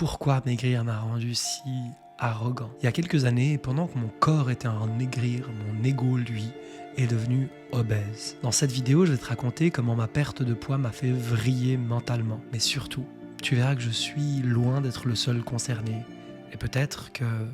Pourquoi maigrir m'a rendu si arrogant? Il y a quelques années, pendant que mon corps était en maigrir, mon ego, lui, est devenu obèse. Dans cette vidéo, je vais te raconter comment ma perte de poids m'a fait vriller mentalement. Mais surtout, tu verras que je suis loin d'être le seul concerné. Et peut-être que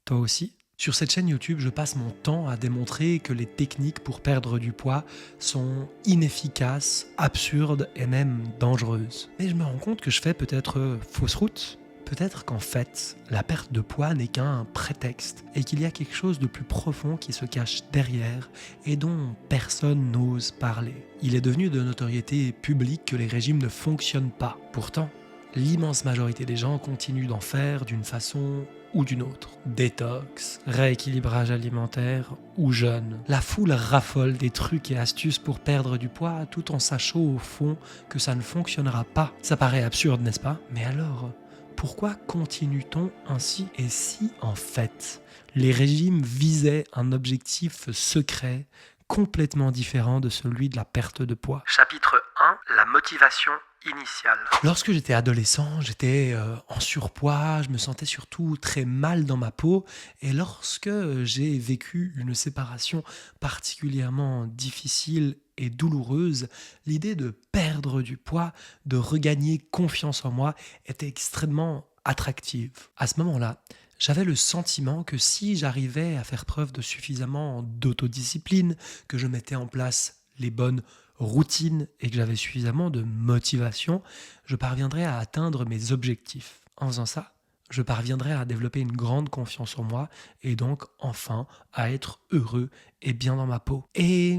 toi aussi. Sur cette chaîne YouTube, je passe mon temps à démontrer que les techniques pour perdre du poids sont inefficaces, absurdes et même dangereuses. Mais je me rends compte que je fais peut-être fausse route. Peut-être qu'en fait, la perte de poids n'est qu'un prétexte et qu'il y a quelque chose de plus profond qui se cache derrière et dont personne n'ose parler. Il est devenu de notoriété publique que les régimes ne fonctionnent pas. Pourtant, l'immense majorité des gens continuent d'en faire d'une façon ou d'une autre. Détox, rééquilibrage alimentaire ou jeûne. La foule raffole des trucs et astuces pour perdre du poids tout en sachant au fond que ça ne fonctionnera pas. Ça paraît absurde, n'est-ce pas? Mais alors, pourquoi continue-t-on ainsi? Et si, en fait, les régimes visaient un objectif secret complètement différent de celui de la perte de poids? Chapitre 1, la motivation initiale. Lorsque j'étais adolescent, j'étais en surpoids, je me sentais surtout très mal dans ma peau, et lorsque j'ai vécu une séparation particulièrement difficile et douloureuse, l'idée de perdre du poids, de regagner confiance en moi était extrêmement attractive. À ce moment-là, j'avais le sentiment que si j'arrivais à faire preuve de suffisamment d'autodiscipline, que je mettais en place les bonnes routines et que j'avais suffisamment de motivation, je parviendrais à atteindre mes objectifs. En faisant ça, je parviendrais à développer une grande confiance en moi et donc enfin à être heureux et bien dans ma peau. Et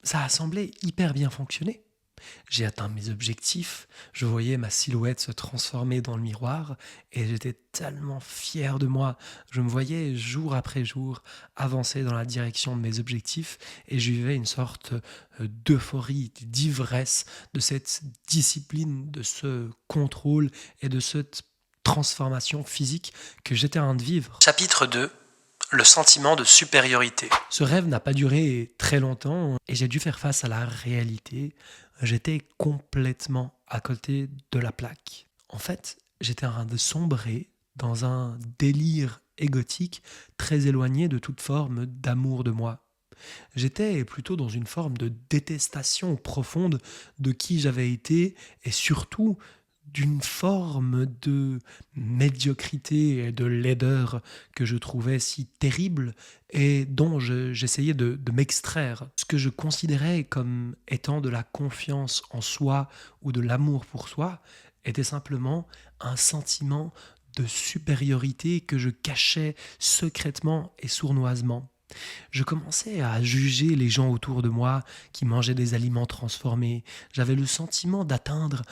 ça a semblé hyper bien fonctionner. J'ai atteint mes objectifs, je voyais ma silhouette se transformer dans le miroir et j'étais tellement fier de moi. Je me voyais jour après jour avancer dans la direction de mes objectifs et je vivais une sorte d'euphorie, d'ivresse de cette discipline, de ce contrôle et de cette transformation physique que j'étais en train de vivre. Chapitre 2. Le sentiment de supériorité. Ce rêve n'a pas duré très longtemps et j'ai dû faire face à la réalité. J'étais complètement à côté de la plaque. En fait, j'étais en train de sombrer dans un délire égotique très éloigné de toute forme d'amour de moi. J'étais plutôt dans une forme de détestation profonde de qui j'avais été et surtout d'une forme de médiocrité et de laideur que je trouvais si terrible et dont j'essayais de m'extraire. Ce que je considérais comme étant de la confiance en soi ou de l'amour pour soi était simplement un sentiment de supériorité que je cachais secrètement et sournoisement. Je commençais à juger les gens autour de moi qui mangeaient des aliments transformés. J'avais le sentiment d'atteindre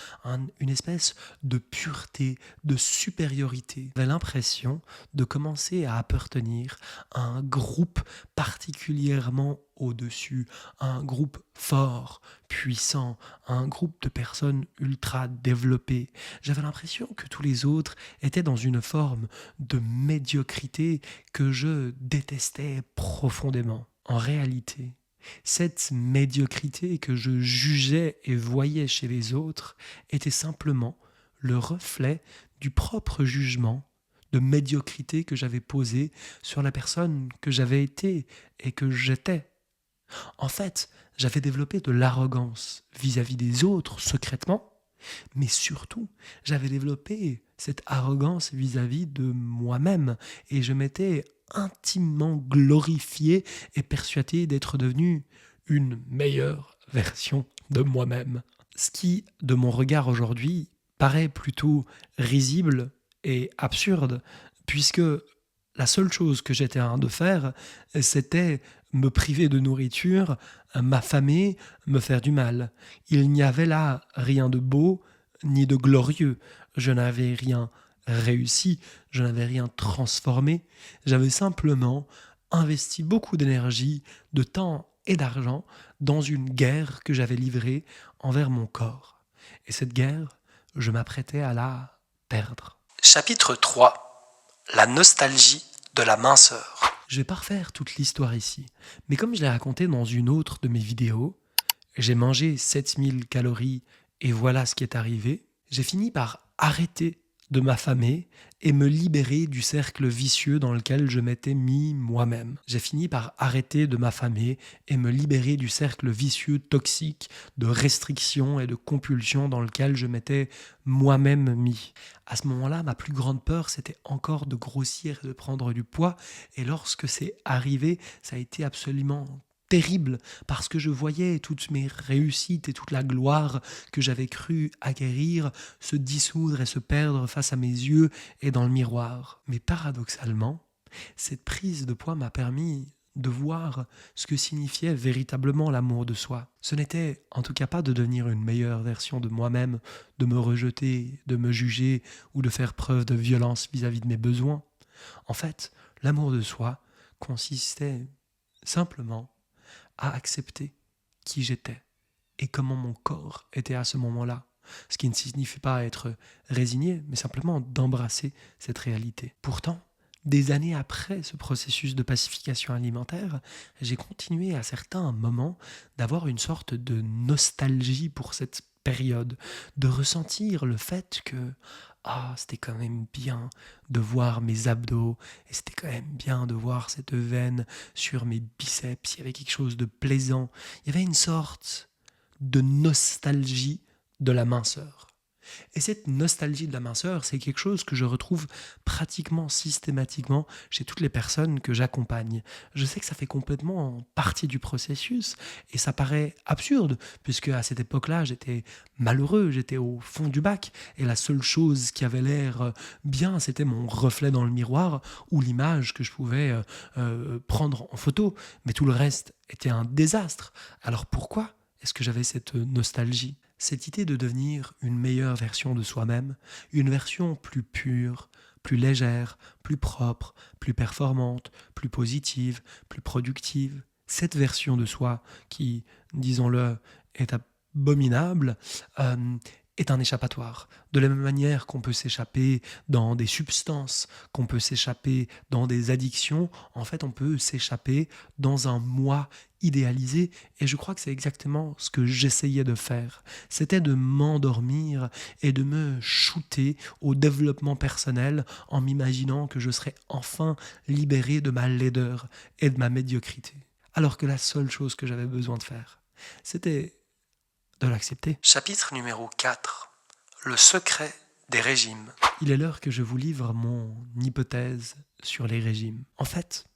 une espèce de pureté, de supériorité. J'avais l'impression de commencer à appartenir à un groupe particulièrement au-dessus, un groupe fort, puissant, un groupe de personnes ultra développées. J'avais l'impression que tous les autres étaient dans une forme de médiocrité que je détestais profondément. En réalité, cette médiocrité que je jugeais et voyais chez les autres était simplement le reflet du propre jugement de médiocrité que j'avais posé sur la personne que j'avais été et que j'étais. En fait, j'avais développé de l'arrogance vis-à-vis des autres secrètement, mais surtout, j'avais développé cette arrogance vis-à-vis de moi-même et je m'étais intimement glorifié et persuadé d'être devenu une meilleure version de moi-même. Ce qui, de mon regard aujourd'hui, paraît plutôt risible et absurde, puisque la seule chose que j'étais en train de faire, c'était me priver de nourriture, m'affamer, me faire du mal. Il n'y avait là rien de beau ni de glorieux. Je n'avais rien réussi, je n'avais rien transformé. J'avais simplement investi beaucoup d'énergie, de temps et d'argent dans une guerre que j'avais livrée envers mon corps. Et cette guerre, je m'apprêtais à la perdre. Chapitre 3. La nostalgie de la minceur. Je vais pas refaire toute l'histoire ici, mais comme je l'ai raconté dans une autre de mes vidéos, j'ai mangé 7000 calories et voilà ce qui est arrivé. J'ai fini par arrêter de m'affamer et me libérer du cercle vicieux dans lequel je m'étais mis moi-même. J'ai fini par arrêter de m'affamer et me libérer du cercle vicieux toxique de restriction et de compulsion dans lequel je m'étais moi-même mis. À ce moment-là, ma plus grande peur, c'était encore de grossir et de prendre du poids. Et lorsque c'est arrivé, ça a été absolument terrible parce que je voyais toutes mes réussites et toute la gloire que j'avais cru acquérir se dissoudre et se perdre face à mes yeux et dans le miroir. Mais paradoxalement, cette prise de poids m'a permis de voir ce que signifiait véritablement l'amour de soi. Ce n'était en tout cas pas de devenir une meilleure version de moi-même, de me rejeter, de me juger ou de faire preuve de violence vis-à-vis de mes besoins. En fait, l'amour de soi consistait simplement à accepter qui j'étais et comment mon corps était à ce moment-là. Ce qui ne signifie pas être résigné, mais simplement d'embrasser cette réalité. Pourtant, des années après ce processus de pacification alimentaire, j'ai continué à certains moments d'avoir une sorte de nostalgie pour cette période, de ressentir le fait que c'était quand même bien de voir mes abdos et c'était quand même bien de voir cette veine sur mes biceps. Il y avait quelque chose de plaisant. Il y avait une sorte de nostalgie de la minceur. Et cette nostalgie de la minceur, c'est quelque chose que je retrouve pratiquement systématiquement chez toutes les personnes que j'accompagne. Je sais que ça fait complètement partie du processus et ça paraît absurde puisque à cette époque-là, j'étais malheureux, j'étais au fond du bac et la seule chose qui avait l'air bien, c'était mon reflet dans le miroir ou l'image que je pouvais prendre en photo. Mais tout le reste était un désastre. Alors pourquoi est-ce que j'avais cette nostalgie ? Cette idée de devenir une meilleure version de soi-même, une version plus pure, plus légère, plus propre, plus performante, plus positive, plus productive. Cette version de soi qui, disons-le, est abominable, est un échappatoire. De la même manière qu'on peut s'échapper dans des substances, qu'on peut s'échapper dans des addictions, en fait on peut s'échapper dans un moi idéalisé et je crois que c'est exactement ce que j'essayais de faire. C'était de m'endormir et de me shooter au développement personnel en m'imaginant que je serais enfin libéré de ma laideur et de ma médiocrité. Alors que la seule chose que j'avais besoin de faire, c'était de l'accepter. Chapitre numéro 4. Le secret des régimes. Il est l'heure que je vous livre mon hypothèse sur les régimes. En fait,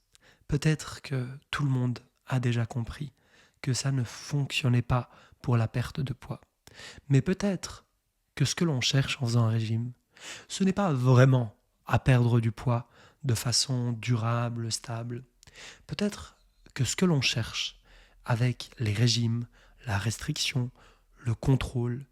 peut-être que tout le monde a déjà compris que ça ne fonctionnait pas pour la perte de poids. Mais peut-être que ce que l'on cherche en faisant un régime, ce n'est pas vraiment à perdre du poids de façon durable, stable. Peut-être que ce que l'on cherche avec les régimes, la restriction, le contrôle,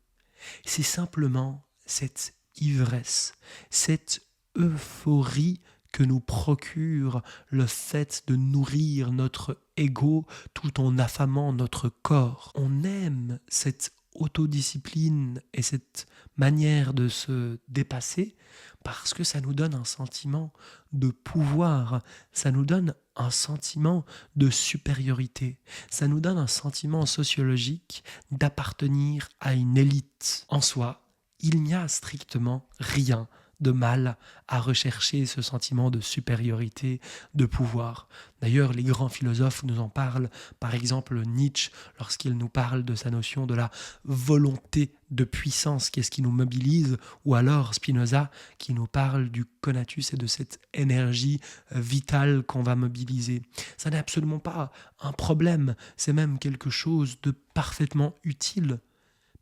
c'est simplement cette ivresse, cette euphorie que nous procure le fait de nourrir notre ego tout en affamant notre corps. On aime cette autodiscipline et cette manière de se dépasser parce que ça nous donne un sentiment de pouvoir, ça nous donne un sentiment de supériorité, ça nous donne un sentiment sociologique d'appartenir à une élite. En soi, il n'y a strictement rien de mal à rechercher ce sentiment de supériorité, de pouvoir. D'ailleurs, les grands philosophes nous en parlent, par exemple Nietzsche, lorsqu'il nous parle de sa notion de la volonté de puissance, qu'est-ce qui nous mobilise, ou alors Spinoza qui nous parle du conatus et de cette énergie vitale qu'on va mobiliser. Ça n'est absolument pas un problème, c'est même quelque chose de parfaitement utile.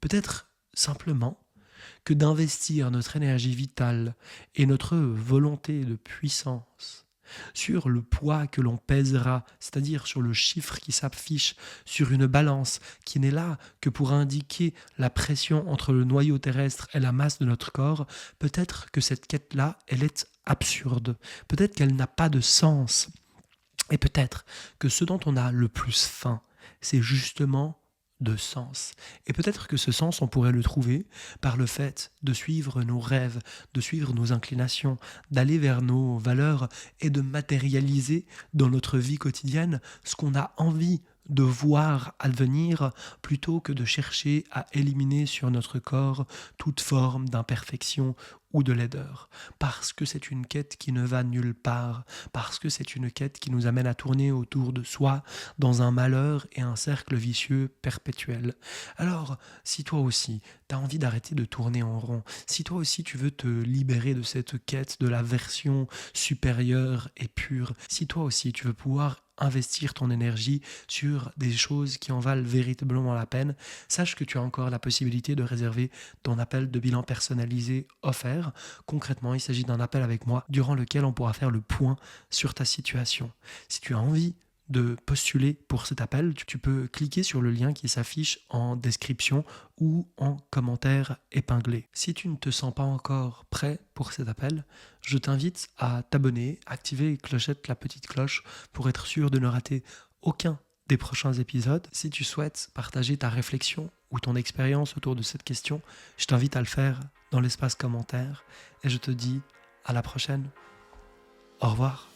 Peut-être simplement que d'investir notre énergie vitale et notre volonté de puissance sur le poids que l'on pèsera, c'est-à-dire sur le chiffre qui s'affiche sur une balance qui n'est là que pour indiquer la pression entre le noyau terrestre et la masse de notre corps, peut-être que cette quête-là, elle est absurde, peut-être qu'elle n'a pas de sens, et peut-être que ce dont on a le plus faim, c'est justement de sens. Et peut-être que ce sens, on pourrait le trouver par le fait de suivre nos rêves, de suivre nos inclinations, d'aller vers nos valeurs et de matérialiser dans notre vie quotidienne ce qu'on a envie de voir advenir plutôt que de chercher à éliminer sur notre corps toute forme d'imperfection ou de laideur. Parce que c'est une quête qui ne va nulle part, parce que c'est une quête qui nous amène à tourner autour de soi dans un malheur et un cercle vicieux perpétuel. Alors, si toi aussi, tu as envie d'arrêter de tourner en rond, si toi aussi tu veux te libérer de cette quête de la version supérieure et pure, si toi aussi tu veux pouvoir investir ton énergie sur des choses qui en valent véritablement la peine, sache que tu as encore la possibilité de réserver ton appel de bilan personnalisé offert. Concrètement, il s'agit d'un appel avec moi durant lequel on pourra faire le point sur ta situation. Si tu as envie de postuler pour cet appel, tu peux cliquer sur le lien qui s'affiche en description ou en commentaire épinglé. Si tu ne te sens pas encore prêt pour cet appel, je t'invite à t'abonner, activer la petite cloche pour être sûr de ne rater aucun des prochains épisodes. Si tu souhaites partager ta réflexion ou ton expérience autour de cette question, je t'invite à le faire dans l'espace commentaire et je te dis à la prochaine. Au revoir.